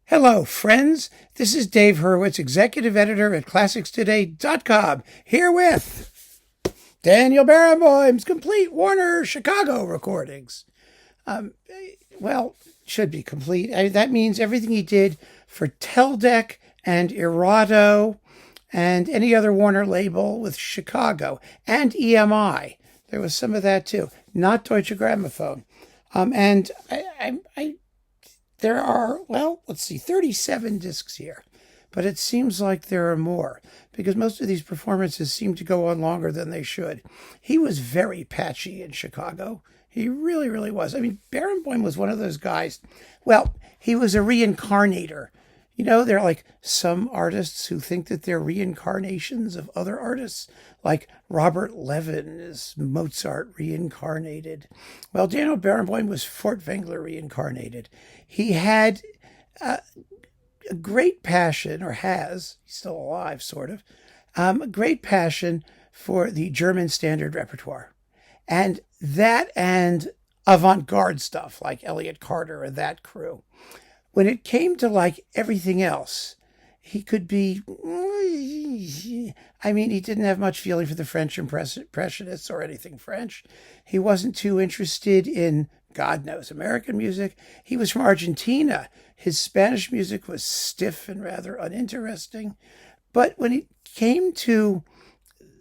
Hello, friends. This is Dave Hurwitz, executive editor at ClassicsToday.com, here with Daniel Barenboim's complete Warner Chicago recordings. Well, should be complete. That means everything he did for Teldec and Irado and any other Warner label with Chicago and EMI. There was some of that too, not Deutsche Grammophon. There are, 37 discs here, but it seems like there are more because most of these performances seem to go on longer than they should. He was very patchy in Chicago. He really, really was. I mean, Barenboim was one of those guys. Well, he was a reincarnator. You know, there are like some artists who think that they're reincarnations of other artists, like Robert Levin is Mozart reincarnated. Well, Daniel Barenboim was Furtwängler reincarnated. He had a great passion, or has, he's still alive, sort of, a great passion for the German standard repertoire. And that and avant-garde stuff, like Elliott Carter and that crew. When it came to like everything else, he could be, he didn't have much feeling for the French Impressionists or anything French. He wasn't too interested in, God knows, American music. He was from Argentina. His Spanish music was stiff and rather uninteresting. But when it came to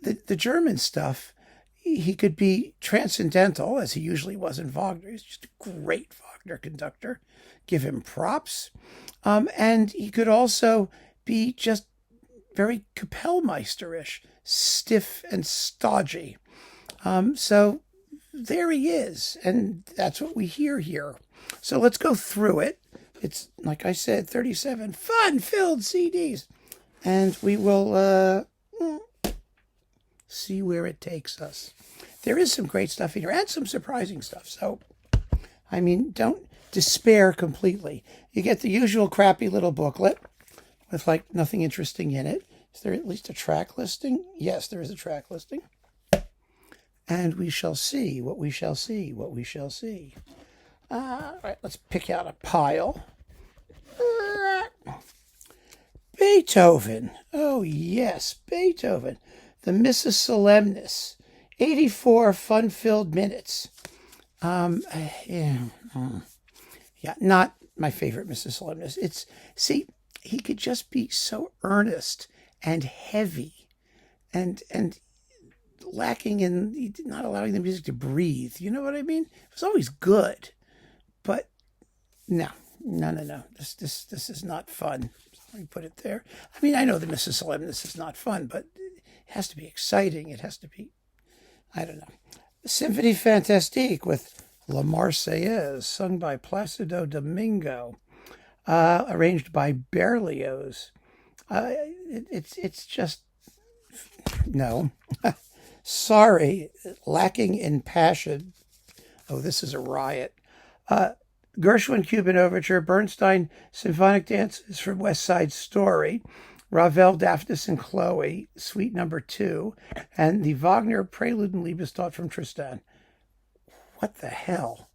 the German stuff, he could be transcendental, as he usually was in Wagner. He's just a great Wagner conductor. Give him props. And he could also be just very Kapellmeisterish, stiff and stodgy. So there he is, and that's what we hear here. So let's go through it. It's, like I said, 37 fun-filled CDs, and we will see where it takes us. There is some great stuff in here, and some surprising stuff. So, don't despair completely. You get the usual crappy little booklet with like nothing interesting in it. Is there at least a track listing? Yes, there is a track listing. And we shall see what we shall see, what we shall see. All right, let's pick out a pile. Beethoven. Oh, yes, Beethoven. The Missa Solemnis. 84 fun-filled minutes. Not my favorite Missa Solemnis. He could just be so earnest and heavy and lacking in not allowing the music to breathe. You know what I mean? It was always good, but no. This is not fun. Let me put it there. I know the Missa Solemnis is not fun, but it has to be exciting. It has to be, I don't know. Symphony Fantastique with La Marseillaise, sung by Placido Domingo, arranged by Berlioz. It's just, no. Sorry, lacking in passion. Oh, this is a riot. Gershwin Cuban Overture, Bernstein Symphonic Dances from West Side Story, Ravel, Daphnis and Chloe, Suite Number 2, and the Wagner Prelude and Liebestod from Tristan. What the hell?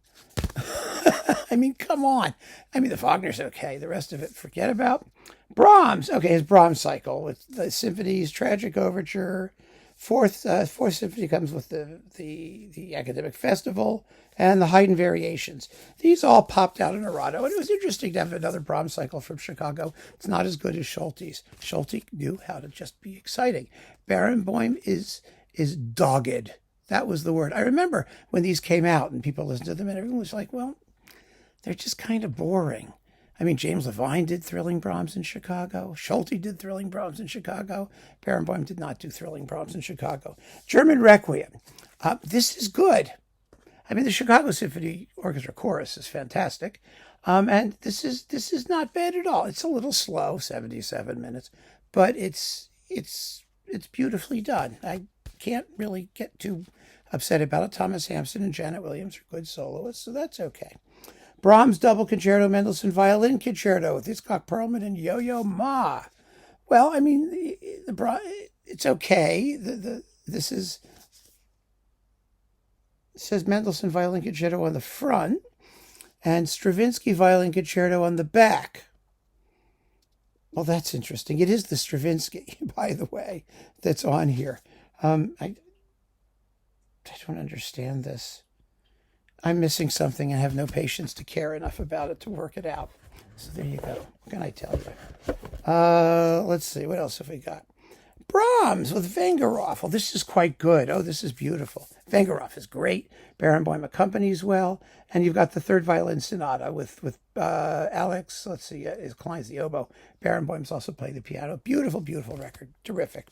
Come on. The Wagner's okay. The rest of it, forget about. Brahms. Okay, his Brahms cycle with the symphonies, Tragic Overture. Fourth symphony comes with the academic festival and the Haydn variations. These all popped out in Irado, and it was interesting to have another Brahms cycle from Chicago. It's not as good as Schulte's. Schulte knew how to just be exciting. Barenboim is dogged. That was the word. I remember when these came out and people listened to them and everyone was like, well, they're just kind of boring. James Levine did thrilling Brahms in Chicago. Schulte did thrilling Brahms in Chicago. Barenboim did not do thrilling Brahms in Chicago. German Requiem. This is good. The Chicago Symphony Orchestra chorus is fantastic. And this is not bad at all. It's a little slow, 77 minutes, but it's beautifully done. I can't really get too upset about it. Thomas Hampson and Janet Williams are good soloists, so that's okay. Brahms Double Concerto, Mendelssohn Violin Concerto with Itzhak Perlman and Yo-Yo Ma. Well, it's okay. This is, it says Mendelssohn Violin Concerto on the front and Stravinsky Violin Concerto on the back. Well, that's interesting. It is the Stravinsky, by the way, that's on here. I don't understand this. I'm missing something and have no patience to care enough about it to work it out. So there you go. What can I tell you? Let's see. What else have we got? Brahms with Vengerov. Well, this is quite good. Oh, this is beautiful. Vengerov is great. Barenboim accompanies well. And you've got the third violin sonata with Alex. Let's see. Is Klein's the oboe. Barenboim's also playing the piano. Beautiful, beautiful record. Terrific.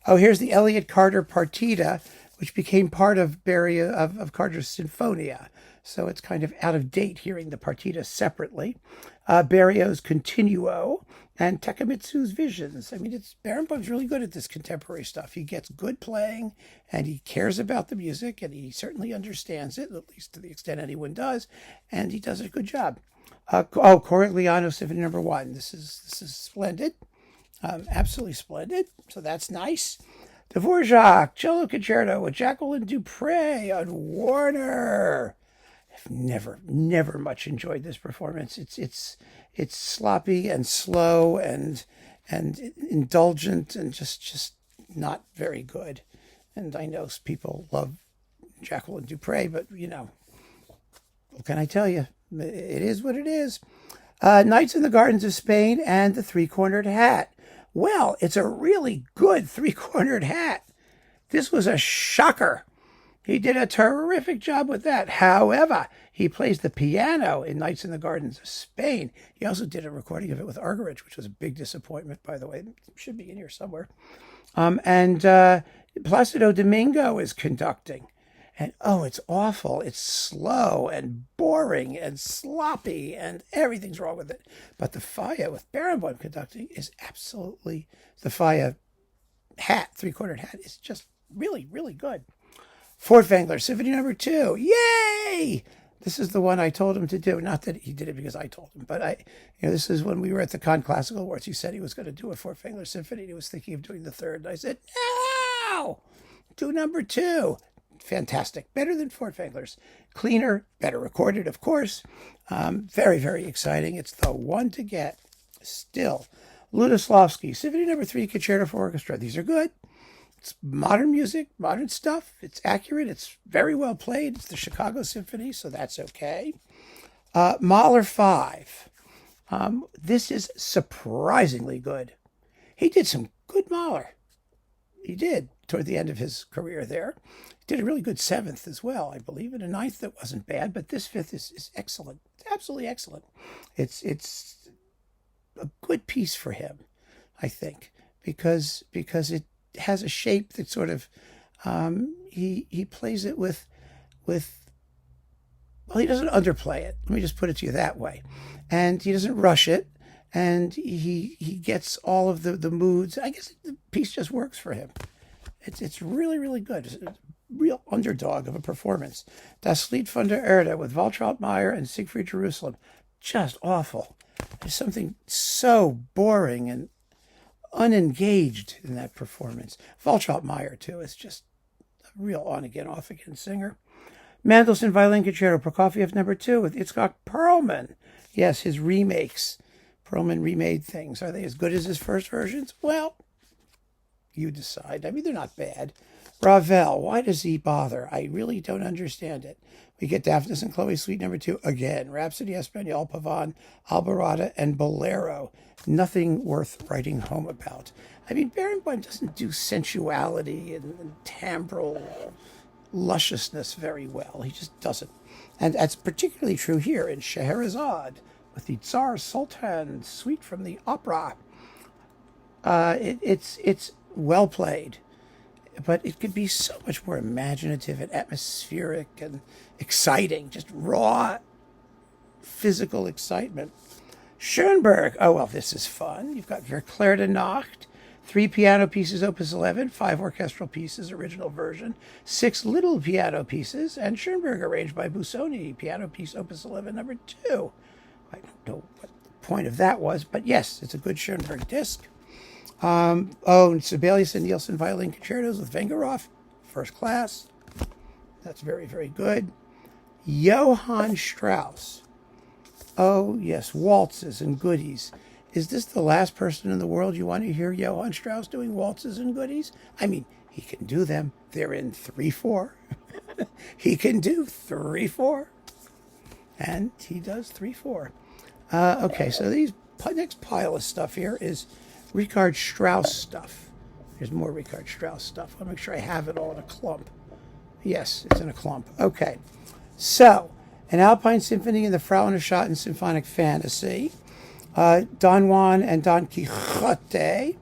Oh, here's the Elliott Carter Partita, which became part of Carter's Sinfonia. So it's kind of out of date hearing the partita separately. Berio's Continuo and Takemitsu's Visions. I mean, Barenboim's really good at this contemporary stuff. He gets good playing and he cares about the music and he certainly understands it, at least to the extent anyone does, and he does a good job. Corigliano Symphony No. 1. This is splendid. Absolutely splendid. So that's nice. Dvorak, Cello Concerto with Jacqueline Dupre on Warner. I've never much enjoyed this performance. It's sloppy and slow and indulgent and just not very good. And I know people love Jacqueline Dupre, but what can I tell you? It is what it is. Nights in the Gardens of Spain and the Three-Cornered Hat. Well, it's a really good three-cornered hat. This was a shocker. He did a terrific job with that. However, he plays the piano in Nights in the Gardens of Spain. He also did a recording of it with Argerich, which was a big disappointment, by the way. It should be in here somewhere. And Placido Domingo is conducting. And it's awful. It's slow and boring and sloppy and everything's wrong with it. But the Faya with Barenboim conducting is absolutely, the Faya hat, three-cornered hat, is just really, really good. Furtwängler, Symphony No. 2. Yay! This is the one I told him to do. Not that he did it because I told him, but this is when we were at the Cannes Classical Awards. He said he was going to do a Furtwängler symphony. And he was thinking of doing the third. And I said, no! Do No. 2. Fantastic. Better than Furtwängler's. Cleaner, better recorded, of course. Very, very exciting. It's the one to get still. Ludoslavsky, Symphony No. 3, Concerto for Orchestra. These are good. It's modern music, modern stuff. It's accurate. It's very well played. It's the Chicago Symphony, so that's okay. Mahler 5. This is surprisingly good. He did some good Mahler. He did toward the end of his career there. He did a really good 7th as well, I believe, and a 9th that wasn't bad, but this 5th is excellent. It's absolutely excellent. It's a good piece for him, I think, because it has a shape that sort of he plays it with well, he doesn't underplay it. Let me just put it to you that way. And he doesn't rush it. And he gets all of the moods. I guess the piece just works for him. It's really, really good. It's a real underdog of a performance. Das Lied von der Erde with Waltraud Meyer and Siegfried Jerusalem. Just awful. There's something so boring and unengaged in that performance. Waltraud Meyer, too, is just a real on-again, off-again singer. Mendelssohn Violin Concerto, Prokofiev No. 2 with Itzhak Perlman. Yes, his remakes. Perlman remade things. Are they as good as his first versions? Well, you decide. I mean, they're not bad. Ravel, why does he bother? I really don't understand it. We get Daphnis and Chloe Suite No. 2 again. Rhapsody Espagnole, Pavane, Alborada, and Bolero. Nothing worth writing home about. I mean, Barenboim doesn't do sensuality and timbral lusciousness very well. He just doesn't. And that's particularly true here in Scheherazade with the Tsar Sultan suite from the opera. It's well played, but it could be so much more imaginative and atmospheric and exciting, just raw physical excitement. Schoenberg, oh, well, this is fun. You've got Verklärte de Nacht, 3 piano pieces, Opus 11, 5 orchestral pieces, original version, 6 little piano pieces, and Schoenberg arranged by Busoni, piano piece, Opus 11, number 2. I don't know what the point of that was, but yes, it's a good Schoenberg disc. And Sibelius and Nielsen violin concertos with Vengerov, first class. That's very, very good. Johann Strauss. Oh, yes, waltzes and goodies. is this the last person in the world you want to hear Johann Strauss doing waltzes and goodies? I mean, he can do them. They're in 3/4. He can do 3/4. And he does 3/4. Okay, so these next pile of stuff here is Richard Strauss stuff. There's more Richard Strauss stuff. I'll make sure I have it all in a clump. Yes, it's in a clump. Okay. So, an Alpine Symphony and the Frauenausstatten Symphonic Fantasy, Don Juan and Don Quixote,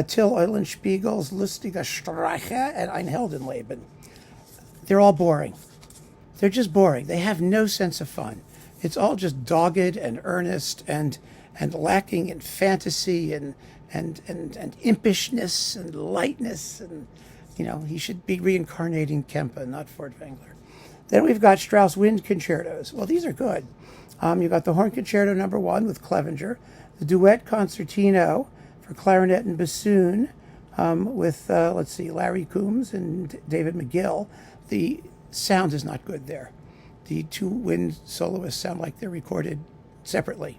Till Eulenspiegel's Lustige Streiche, and Ein Heldenleben. They're all boring. They're just boring. They have no sense of fun. It's all just dogged and earnest and lacking in fantasy and impishness and lightness. And, you know, he should be reincarnating Kempe, not Fort Wengler. Then we've got Strauss Wind Concertos. Well, these are good. You've got the Horn Concerto No. 1 with Clevenger, the Duet Concertino for clarinet and bassoon with, Larry Coombs and David McGill. The sound is not good there. The two wind soloists sound like they're recorded separately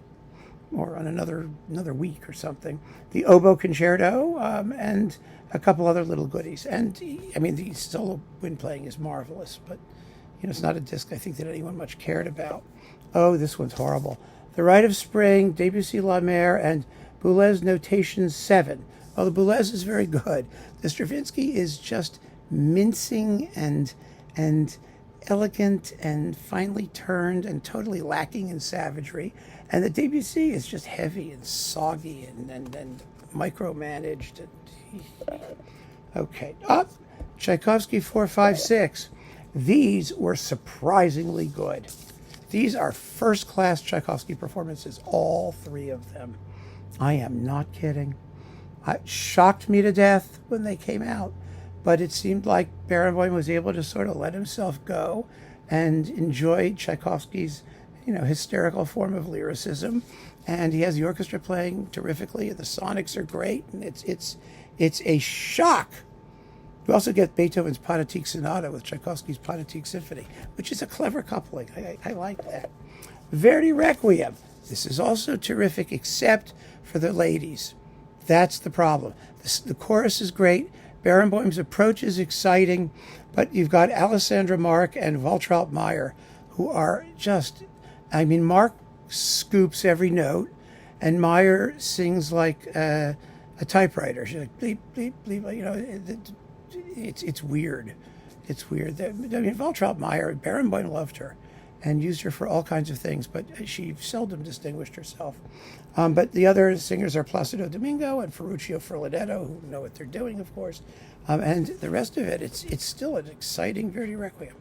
or on another week or something. The Oboe Concerto and a couple other little goodies. And, I mean, the solo wind playing is marvelous, but, you know, it's not a disc I think that anyone much cared about. Oh, this one's horrible. The Rite of Spring, Debussy La Mer, and Boulez Notation 7. Well, the Boulez is very good. The Stravinsky is just mincing and elegant and finely turned and totally lacking in savagery. And the Debussy is just heavy and soggy and micromanaged. Okay. Tchaikovsky 456. These were surprisingly good. These are first-class Tchaikovsky performances, all three of them. I am not kidding. It shocked me to death when they came out, but it seemed like Barenboim was able to sort of let himself go and enjoy Tchaikovsky's, you know, hysterical form of lyricism. And he has the orchestra playing terrifically, and the sonics are great, and it's a shock. We also get Beethoven's Pathétique Sonata with Tchaikovsky's Pathétique Symphony, which is a clever coupling. I like that. Verdi Requiem. This is also terrific, except for the ladies. That's the problem. The chorus is great. Barenboim's approach is exciting, but you've got Alessandra Mark and Waltraud Meyer, who are just, I mean, Mark scoops every note, and Meyer sings like a typewriter. She's like, bleep, bleep, bleep, you know, it's weird. It's weird. I mean, Waltraud Meyer, Barenboim loved her and used her for all kinds of things, but she seldom distinguished herself. But the other singers are Placido Domingo and Ferruccio Furlanetto, who know what they're doing, of course. And the rest of it, it's still an exciting Verdi Requiem.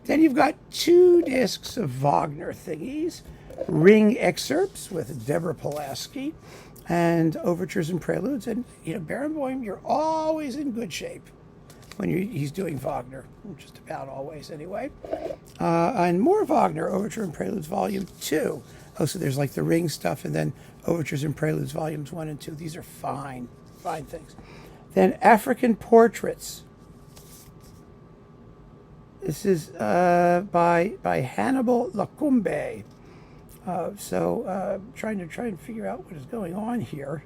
Then you've got 2 discs of Wagner thingies, Ring Excerpts with Deborah Pulaski, and Overtures and Preludes. And, you know, Barenboim, you're always in good shape when he's doing Wagner, just about always anyway. And more Wagner, Overture and Preludes Volume 2. Oh, so there's like the Ring stuff, and then Overtures and Preludes Volumes 1 and 2. These are fine things. Then African Portraits. This is by Hannibal Lacombe. Trying to figure out what is going on here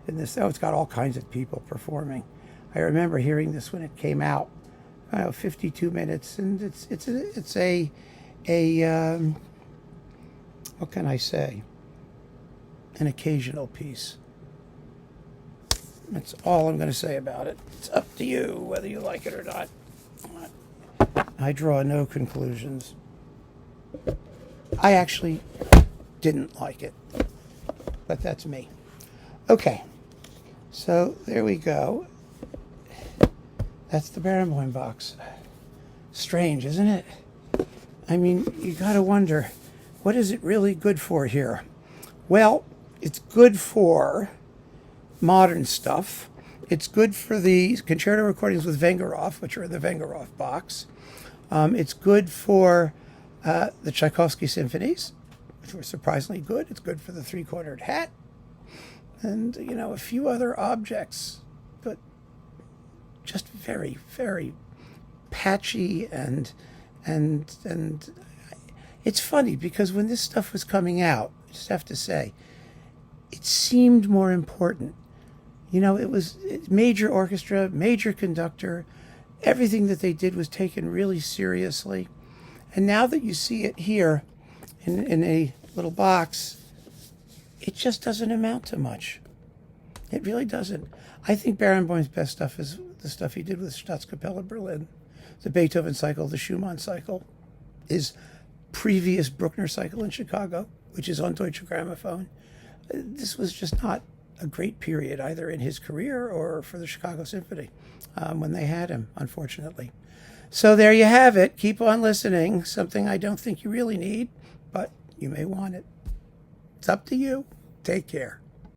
in this. Oh, it's got all kinds of people performing. I remember hearing this when it came out. 52 minutes, and it's a what can I say? An occasional piece. That's all I'm going to say about it. It's up to you whether you like it or not. I draw no conclusions. I actually didn't like it, but that's me. Okay, so there we go. That's the Barenboim box. Strange, isn't it? I mean, you gotta wonder, what is it really good for here? Well, it's good for modern stuff. It's good for the concerto recordings with Vengerov, which are in the Vengerov box. It's good for the Tchaikovsky symphonies, which were surprisingly good. It's good for the Three-Cornered Hat, and, you know, a few other objects, but just very, very patchy and it's funny because when this stuff was coming out, I just have to say, it seemed more important. You know, it was major orchestra, major conductor. Everything that they did was taken really seriously. And now that you see it here in a little box, it just doesn't amount to much. It really doesn't. I think Barenboim's best stuff is the stuff he did with Staatskapelle Berlin, the Beethoven cycle, the Schumann cycle, his previous Bruckner cycle in Chicago, which is on Deutsche Grammophon. This was just not a great period either in his career or for the Chicago Symphony when they had him, unfortunately. So there you have it. Keep on listening. Something I don't think you really need, but you may want it. It's up to you. Take care.